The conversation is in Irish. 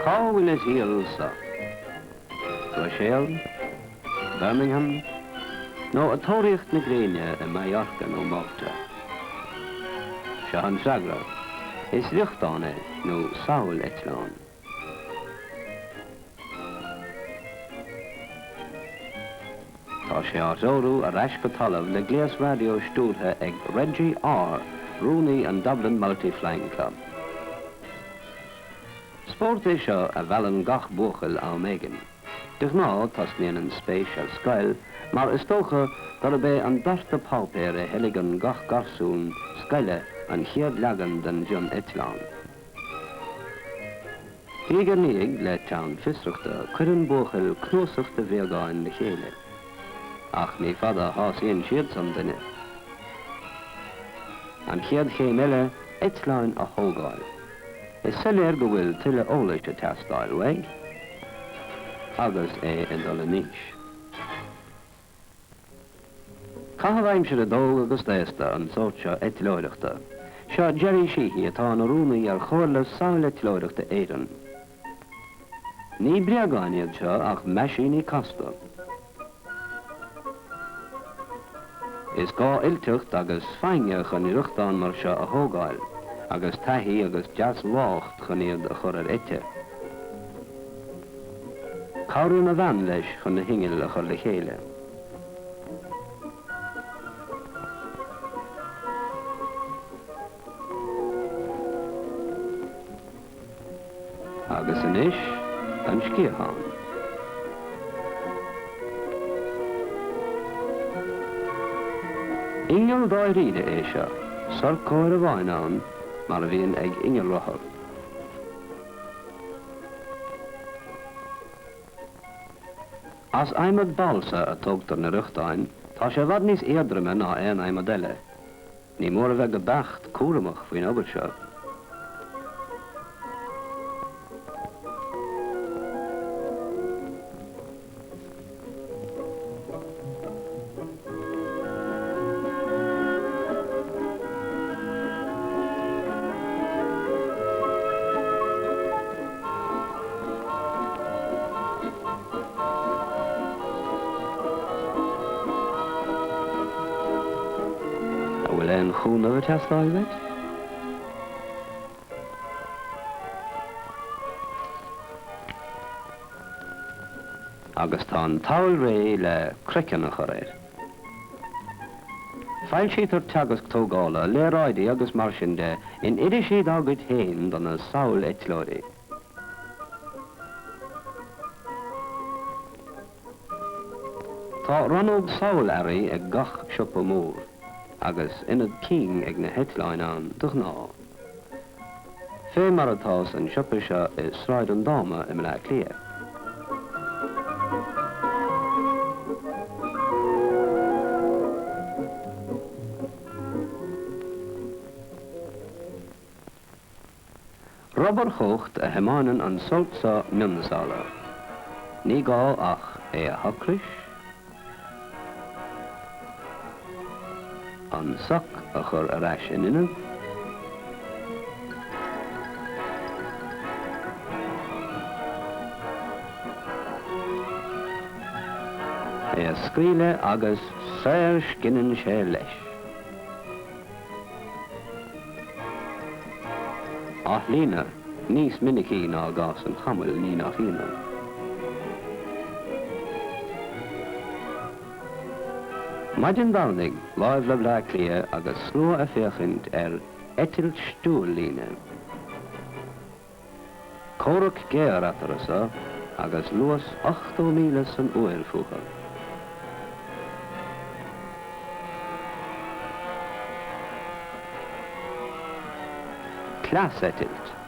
Carwin is Hills, Rochelle, Birmingham, no a Toricht Negrenia in Mallorca no Malta. Shahan Sagra is Lichtane no Saul Etlan. Tá sé áróú a Rashpatalav le Gleas Radio stúrtha ag Reggie R. Rooney and Dublin Multi-Flying Club. Sport is seo a bheallan gach buachal á mégan. Dich ná tasníon an spéis ar scail, mar is tócha dar a bé an darta pápéir a heligan gach garsún scaile an chiad legan den John Etlan. Hígar níig le tean fisruchta chuireann buachal cnósachta bhéagáin le chéile. Ach ní fada hásíonn siad san duine. An chiad chéim eile Etlan a hógáil. Is selléir go bhfuil tuile ólaiste teastáil weig, agus é in dul níos. Caithfeim siad a dó agus déasta an sóirte eitileoireachta. Seo Jerry Sheehy atá na rúnaí ar chóirla saoil eitileoireachta éireann. Ní briagáiniad seo ach meisí ní casta. Is gá ilteocht agus feinge chun iireachtáin mar seo a hógáil, agus taithí agus jazz lácht chun iad a chur ar eite. Cabhrú na bhean leis chun na hingil a chur le chéile. Agus inis an scíochán. Ingel dói ríide é seo, sor cóir a bhain ann, mar a bhíonn ag ingel rothal. As aimimid balsa a tógtar na ruchtáin, tá sé bhad níos éadrime ná éon aimimid eile. Ní mór a bheith go becht cúramach faoin obair seo. Bhfuil chuún a teastáil bheith? Agus tá an táil ré le cricin a chur éir. Fáil siad ar teagas tógála le ráidí agus mar sin de in idir siad agad héin don na saoil eitlóirí. Tá ranóg saoil airí ag gach siopa mór, agus inad cín ag na hetláin an doch ná. Fé mar atás an siopa seo is sráid an dáma i le clia. Robert Hocht a hemánan an soltsa minnsála. Ní gá ach é a hacris, an sac a chur a rais in innan, é a scríle agus sair scinan sé leis. Ach lína, níos minicí ná gás an chamil ní nach lína. Maidin dalnig, láimh le bla clia agus slua a féchint etil stúl lína. Córach géar atarasa agus luas 8 míle san uair fucha. Clas etilt.